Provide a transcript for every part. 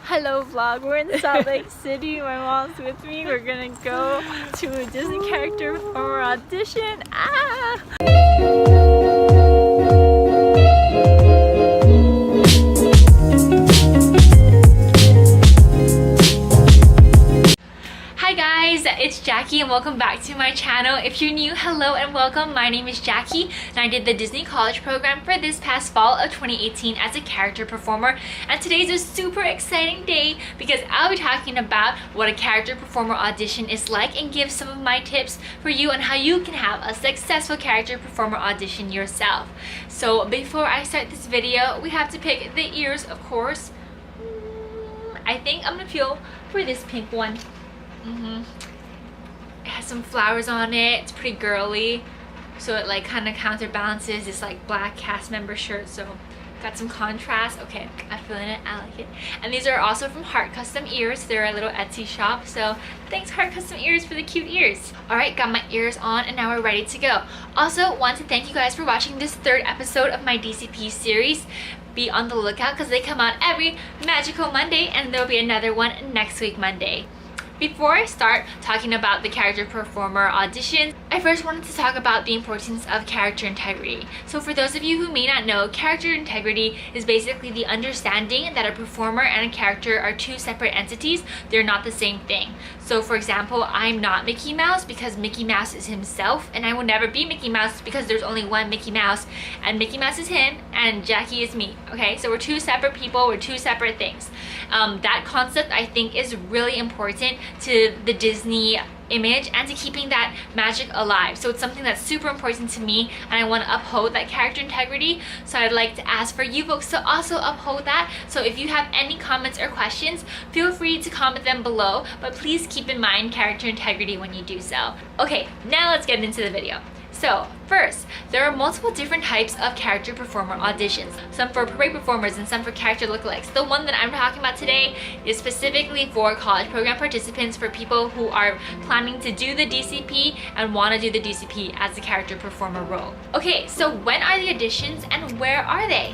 Hello vlog, we're in Salt Lake City. My mom's with me. We're gonna go to a Disney character performer audition. Hi guys, it's Jackie and welcome back to my channel. If you're new, hello and welcome. My name is Jackie and I did the Disney College program for this past fall of 2018 as a character performer, and today's a super exciting day because I'll be talking about what a character performer audition is like and give some of my tips for you on how you can have a successful character performer audition yourself. So before I start this video, we have to pick the ears, of course. I think I'm gonna feel for this pink one. It has some flowers on it. It's pretty girly, so it like kind of counterbalances this like black cast member shirt, so got some contrast. Okay, I'm feeling it. I like it. And these are also from Heart Custom Ears. They're a little Etsy shop, so thanks Heart Custom Ears for the cute ears. Alright, got my ears on and now we're ready to go. Also want to thank you guys for watching this third episode of my DCP series. Be on the lookout because they come out every magical Monday, and there'll be another one next week Monday. Before I start talking about the character performer audition, I first wanted to talk about the importance of character integrity. So for those of you who may not know, character integrity is basically the understanding that a performer and a character are two separate entities. They're not the same thing. So for example, I'm not Mickey Mouse because Mickey Mouse is himself, and I will never be Mickey Mouse because there's only one Mickey Mouse, and Mickey Mouse is him and Jackie is me. Okay, so we're two separate people, we're two separate things. That concept I think is really important to the Disney image and to keeping that magic alive. So it's something that's super important to me, and I want to uphold that character integrity. So I'd like to ask for you folks to also uphold that. So if you have any comments or questions, feel free to comment them below, but please keep in mind character integrity when you do so. Okay, now let's get into the video. So first, there are multiple different types of character performer auditions, some for parade performers and some for character lookalikes. The one that I'm talking about today is specifically for college program participants, for people who are planning to do the DCP and want to do the DCP as a character performer role. Okay, so when are the auditions and where are they?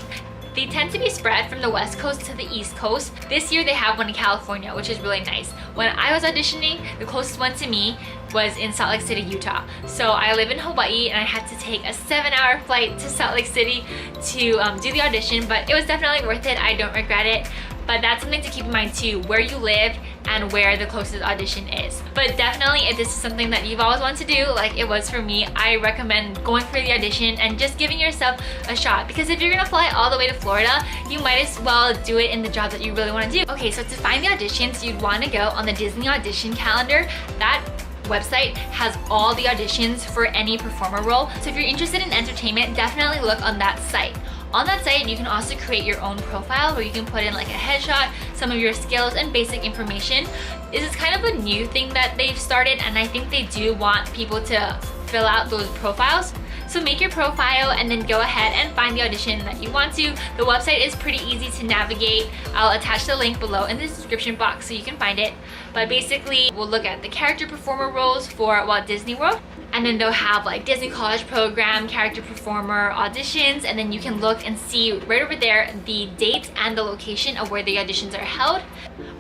They tend to be spread from the West Coast to the East Coast. This year they have one in California, which is really nice. When I was auditioning, the closest one to me was in Salt Lake City, Utah. So I live in Hawaii and I had to take a 7-hour flight to Salt Lake City to do the audition, but it was definitely worth it. I don't regret it. But that's something to keep in mind too, where you live and where the closest audition is. But definitely, if this is something that you've always wanted to do, like it was for me, I recommend going for the audition and just giving yourself a shot. Because if you're gonna fly all the way to Florida, you might as well do it in the job that you really want to do. Okay, so to find the auditions, you'd want to go on the Disney audition calendar. That website has all the auditions for any performer role. So if you're interested in entertainment, definitely look on that site. On that site, you can also create your own profile where you can put in like a headshot, some of your skills, and basic information. This is kind of a new thing that they've started, and I think they do want people to fill out those profiles. So make your profile and then go ahead and find the audition that you want to. The website is pretty easy to navigate. I'll attach the link below in the description box so you can find it. But basically, we'll look at the character performer roles for Walt Disney World. And then they'll have like Disney College Program, character performer auditions, and then you can look and see right over there the date and the location of where the auditions are held.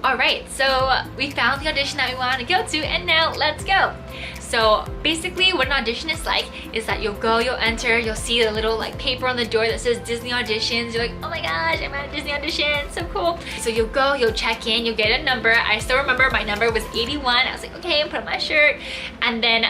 Alright, so we found the audition that we want to go to, and now let's go! So basically what an audition is like is that you'll go, you'll enter, you'll see the little like paper on the door that says Disney auditions. You're like, oh my gosh, I'm at a Disney audition, so cool. So you'll go, you'll check in, you'll get a number. I still remember my number was 81. I was like, okay, put on my shirt. And then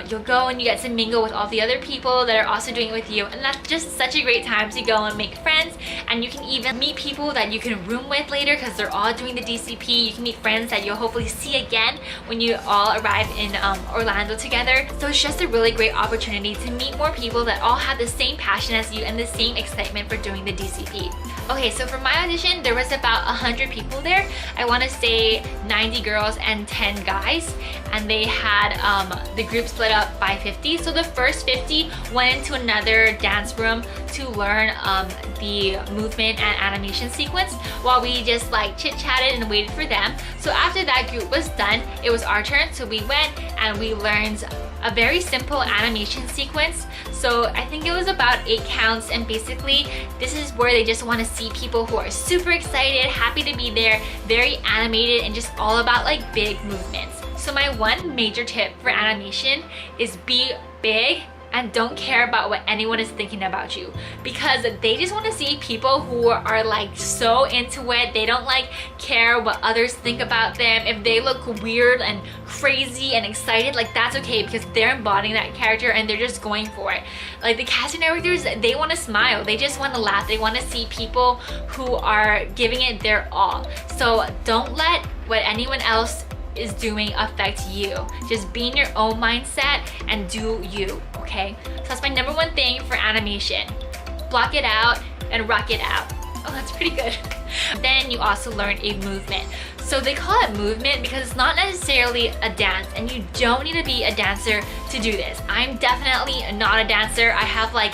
you'll go and you get to mingle with all the other people that are also doing it with you. And that's just such a great time to go and make friends. And you can even meet people that you can room with later because they're all doing the DCP. You can meet friends that you'll hopefully see again when you all arrive in Orlando together. So it's just a really great opportunity to meet more people that all have the same passion as you and the same excitement for doing the DCP. Okay, so for my audition, there was about 100 people there. I want to say 90 girls and 10 guys, and they had the group split up by 50. So the first 50 went into another dance room to learn the movement and animation sequence while we just like chit-chatted and waited for them. So after that group was done, it was our turn. So we went and we learned a very simple animation sequence. So I think it was about 8 counts, and basically this is where they just want to see people who are super excited, happy to be there, very animated, and just all about like big movements. So my one major tip for animation is be big and don't care about what anyone is thinking about you, because they just want to see people who are like so into it. They don't like care what others think about them. If they look weird and crazy and excited, like that's okay, because they're embodying that character and they're just going for it. Like the casting directors, they want to smile, they just want to laugh, they want to see people who are giving it their all. So don't let what anyone else is doing affect you. Just be in your own mindset and do you, okay? So that's my number one thing for animation. Block it out and rock it out. Oh, that's pretty good. Then you also learn a movement. So they call it movement because it's not necessarily a dance, and you don't need to be a dancer to do this. I'm definitely not a dancer. I have like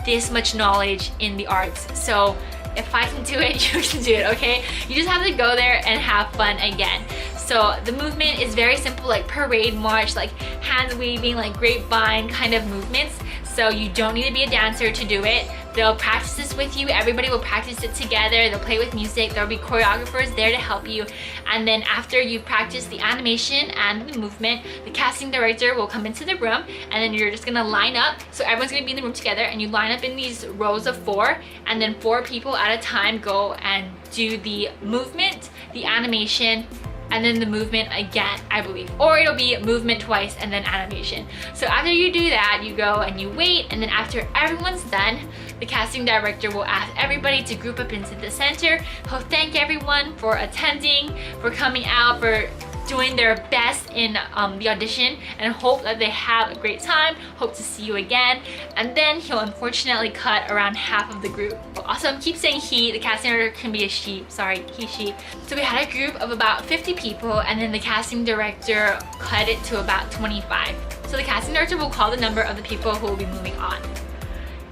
this much knowledge in the arts. So if I can do it, you can do it, okay? You just have to go there and have fun again. So the movement is very simple, like parade march, like hands waving, like grapevine kind of movements. So you don't need to be a dancer to do it. They'll practice this with you. Everybody will practice it together. They'll play with music. There'll be choreographers there to help you. And then after you've practiced the animation and the movement, the casting director will come into the room, and then you're just gonna line up. So everyone's gonna be in the room together, and you line up in these rows of 4, and then 4 people at a time go and do the movement, the animation, and then the movement again, I believe. Or it'll be movement twice and then animation. So after you do that, you go and you wait, and then after everyone's done, the casting director will ask everybody to group up into the center. He'll thank everyone for attending, for coming out, for doing their best in the audition, and hope that they have a great time, hope to see you again. And then he'll unfortunately cut around half of the group. Also, I keep saying he, the casting director can be a she, sorry, he, she. So we had a group of about 50 people, and then the casting director cut it to about 25. So the casting director will call the number of the people who will be moving on.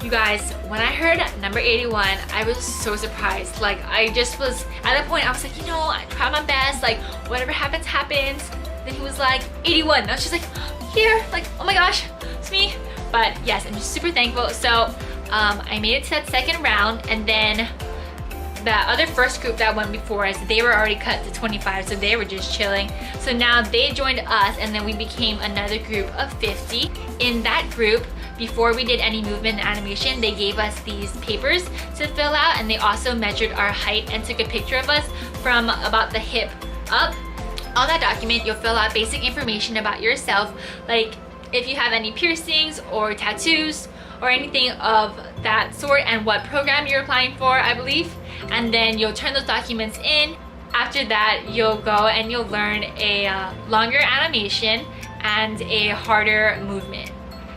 You guys, when I heard number 81, I was so surprised. Like, I just was, at that point, I was like, you know, I tried my best, like, whatever happens, happens. Then he was like, 81. I was just like, here, like, oh my gosh, it's me. But yes, I'm just super thankful. So, I made it to that second round, and then the other first group that went before us, they were already cut to 25, so they were just chilling. So now they joined us, and then we became another group of 50. In that group, before we did any movement and animation, they gave us these papers to fill out, and they also measured our height and took a picture of us from about the hip up. On that document, you'll fill out basic information about yourself, like if you have any piercings or tattoos or anything of that sort, and what program you're applying for, I believe. And then you'll turn those documents in. After that, you'll go and you'll learn a longer animation and a harder movement.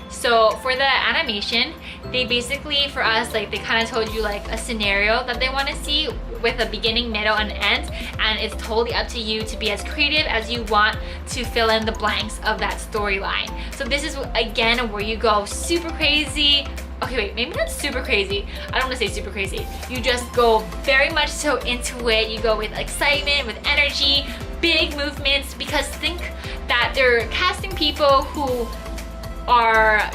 So for the animation, they basically, for us, like they kind of told you like a scenario that they want to see with a beginning, middle, and end, and it's totally up to you to be as creative as you want to fill in the blanks of that storyline. So this is again where you go super crazy. Okay, wait, maybe not super crazy. I don't want to say super crazy. You just go very much so into it. You go with excitement, with energy, big movements, because think that they're casting people who are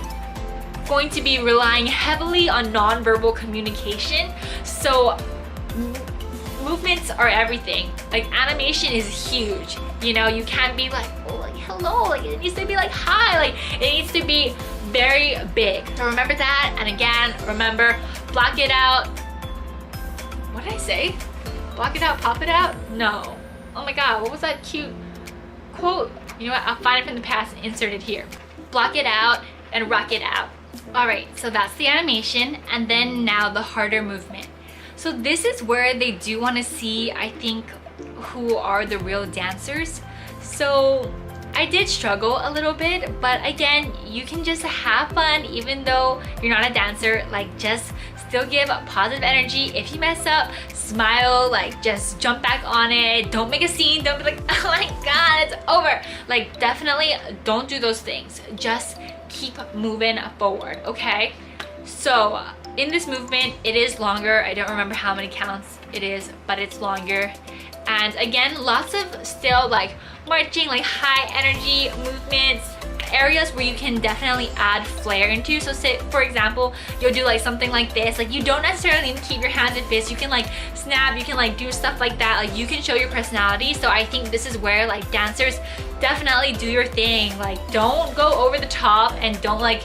going to be relying heavily on nonverbal communication. So movements are everything. Like animation is huge. You know, you can't be like, oh, like hello, like it needs to be like hi, like it needs to be very big. So remember that, and again, remember, block it out. What did I say? Block it out, pop it out? No. Oh my god, what was that cute quote? You know what, I'll find it from the past and insert it here. Block it out and rock it out. Alright, so that's the animation, and then now the harder movement. So this is where they do want to see, I think, who are the real dancers. So I did struggle a little bit, but again, you can just have fun even though you're not a dancer. Like, just still give positive energy. If you mess up, smile, like just jump back on it. Don't make a scene. Don't be like, oh my god, it's over. Like, definitely don't do those things. Just keep moving forward, okay? So in this movement, it is longer. I don't remember how many counts it is, but it's longer. And again, lots of still like marching, like high energy movements, areas where you can definitely add flair into. So say, for example, you'll do like something like this. Like you don't necessarily need to keep your hands in fists. You can like snap, you can like do stuff like that. Like you can show your personality. So I think this is where like dancers definitely do your thing. Like don't go over the top and don't like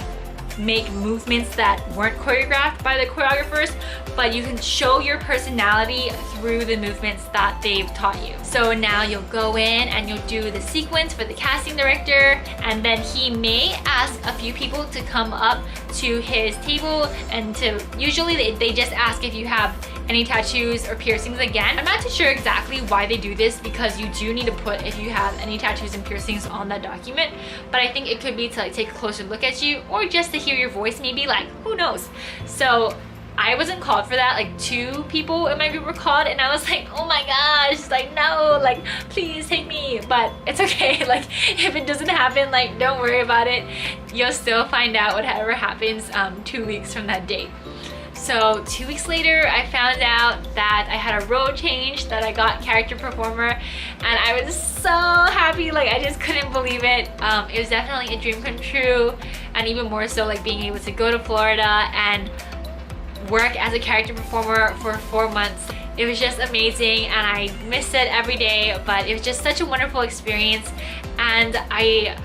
make movements that weren't choreographed by the choreographers, but you can show your personality through the movements that they've taught you. So now you'll go in and you'll do the sequence for the casting director, and then he may ask a few people to come up to his table and to, usually they just ask if you have any tattoos or piercings again. I'm not too sure exactly why they do this, because you do need to put if you have any tattoos and piercings on that document, but I think it could be to like take a closer look at you, or just to hear your voice maybe, like who knows. So I wasn't called for that. Like 2 people in my group were called, and I was like, oh my gosh, like no, like please take me. But it's okay, like if it doesn't happen, like don't worry about it. You'll still find out whatever happens 2 weeks from that date. So 2 weeks later, I found out that I had a role change, that I got character performer, and I was so happy. Like I just couldn't believe it. It was definitely a dream come true, and even more so like being able to go to Florida and work as a character performer for 4 months. It was just amazing, and I miss it every day, but it was just such a wonderful experience, and I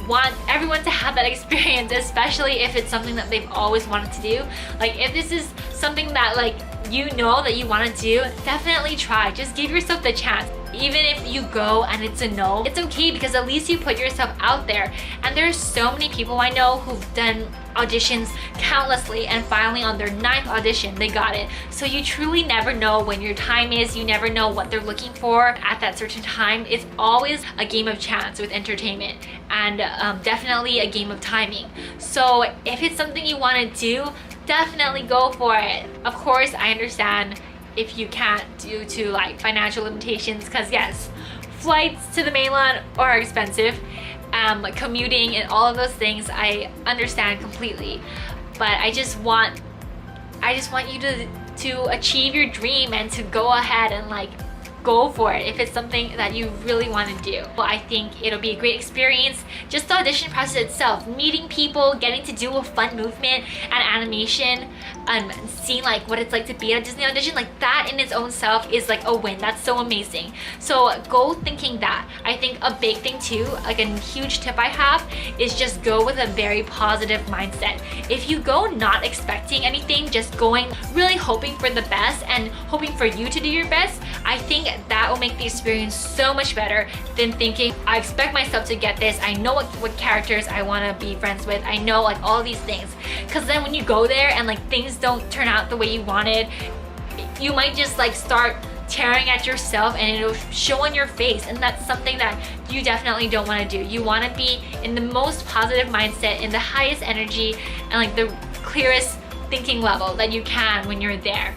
want everyone to have that experience, especially if it's something that they've always wanted to do. Like if this is something that like you know that you want to do, definitely try. Just give yourself the chance. Even if you go and it's a no, it's okay, because at least you put yourself out there. And there's so many people I know who've done auditions countlessly, and finally on their 9th audition they got it. So you truly never know when your time is. You never know what they're looking for at that certain time. It's always a game of chance with entertainment, and definitely a game of timing. So if it's something you want to do, definitely go for it. Of course, I understand if you can't due to like financial limitations, because yes, flights to the mainland are expensive. Commuting and all of those things, I understand completely, but I just want you to achieve your dream and to go ahead and like go for it if it's something that you really want to do. Well, I think it'll be a great experience. Just the audition process itself, meeting people, getting to do a fun movement and animation, and seeing like what it's like to be at a Disney audition, like that in its own self is like a win. That's so amazing. So go thinking that. I think a big thing too, like a huge tip I have, is just go with a very positive mindset. If you go not expecting anything, just going really hoping for the best and hoping for you to do your best, I think that will make the experience so much better than thinking, I expect myself to get this, I know what characters I want to be friends with, I know like all these things. Because then when you go there and like things don't turn out the way you wanted, you might just like start tearing at yourself, and it'll show on your face, and that's something that you definitely don't want to do. You want to be in the most positive mindset, in the highest energy, and like the clearest thinking level that you can when you're there.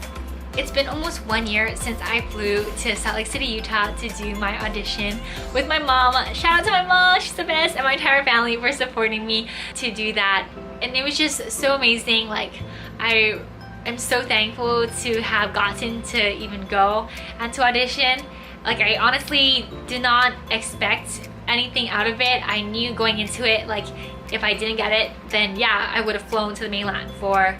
It's been almost 1 year since I flew to Salt Lake City, Utah to do my audition with my mom. Shout out to my mom, she's the best, and my entire family for supporting me to do that. And it was just so amazing. Like I am so thankful to have gotten to even go and to audition. Like I honestly did not expect anything out of it. I knew going into it, like if I didn't get it, then yeah, I would have flown to the mainland for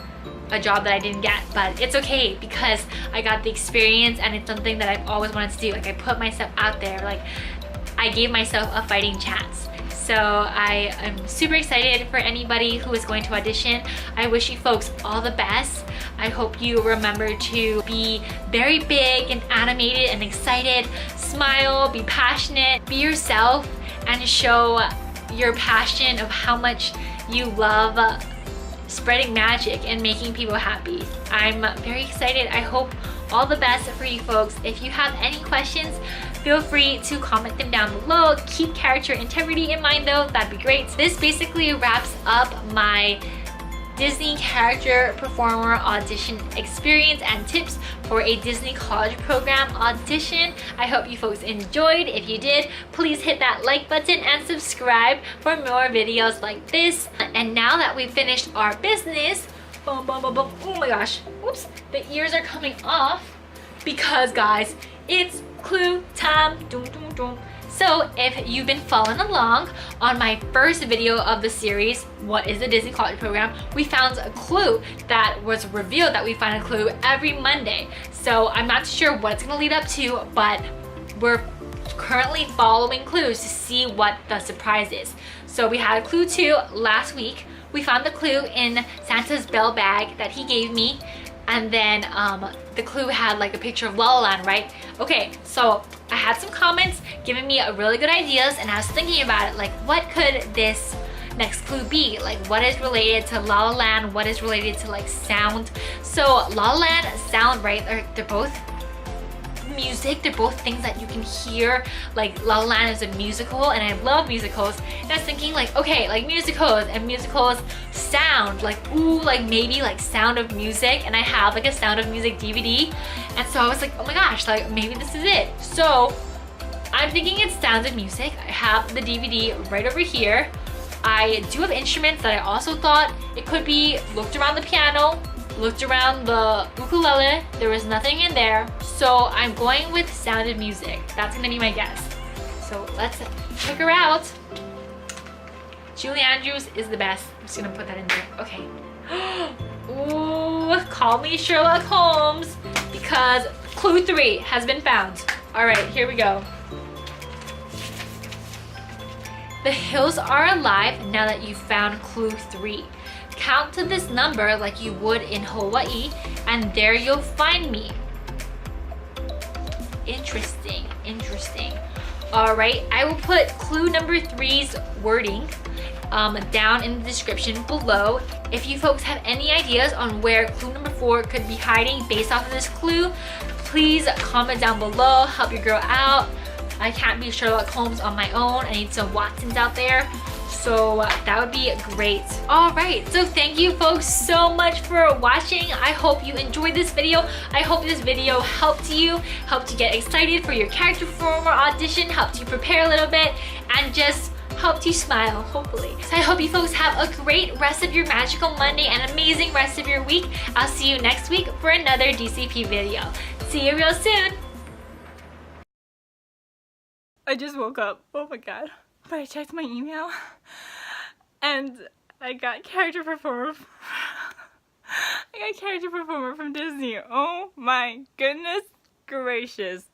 a job that I didn't get, but it's okay because I got the experience, and it's something that I've always wanted to do. Like I put myself out there, like I gave myself a fighting chance. So I am super excited for anybody who is going to audition. I wish you folks all the best. I hope you remember to be very big and animated and excited. Smile, be passionate, be yourself, and show your passion of how much you love spreading magic and making people happy. I'm very excited. I hope all the best for you folks. If you have any questions, feel free to comment them down below. Keep character integrity in mind though, that'd be great. This basically wraps up my Disney character performer audition experience and tips for a Disney college program audition. I hope you folks enjoyed. If you did, please hit that like button and subscribe for more videos like this. And now that we've finished our business, boom, boom, boom, boom. Oh my gosh, oops, the ears are coming off because guys, it's clue time. Doom, doom, doom. So if you've been following along on my first video of the series, What is the Disney College Program, we found a clue that was revealed that we find a clue every Monday. So I'm not sure what it's gonna lead up to, but we're currently following clues to see what the surprise is. So we had a clue 2 last week. We found the clue in Santa's bell bag that he gave me, and then the clue had like a picture of La La Land, right? Okay, so I had some comments giving me a really good ideas, and I was thinking about it, like what could this next clue be? Like what is related to La La Land? What is related to like sound? So La La Land, sound, right? They're both music. They're both things that you can hear. Like La La Land is a musical, and I love musicals. And I was thinking like, okay, like musicals and musicals sound like, ooh, like maybe like Sound of Music, and I have like a Sound of Music DVD, and so I was like, oh my gosh, like maybe this is it. So I'm thinking it's Sound of Music. I have the DVD right over here. I do have instruments that I also thought it could be. Looked around the piano, looked around the ukulele, there was nothing in there. So I'm going with Sound of Music. That's gonna be my guess. So let's check her out. Julie Andrews is the best. I'm just gonna put that in there. Okay. Ooh, call me Sherlock Holmes, because clue 3 has been found. All right, here we go. The hills are alive now that you've found clue 3. Count to this number like you would in Hawaii, and there you'll find me. Interesting, interesting. All right, I will put clue number 3's wording down in the description below. If you folks have any ideas on where clue number 4 could be hiding based off of this clue, please comment down below. Help your girl out. I can't be Sherlock Holmes on my own. I need some Watsons out there. So that would be great. All right, so thank you folks so much for watching. I hope you enjoyed this video. I hope this video helped you get excited for your character performer audition, helped you prepare a little bit, and just helped you smile, hopefully. So I hope you folks have a great rest of your magical Monday and amazing rest of your week. I'll see you next week for another DCP video. See you real soon. I just woke up. Oh my god. But I checked my email and I got character performer. I got character performer from Disney. Oh my goodness gracious.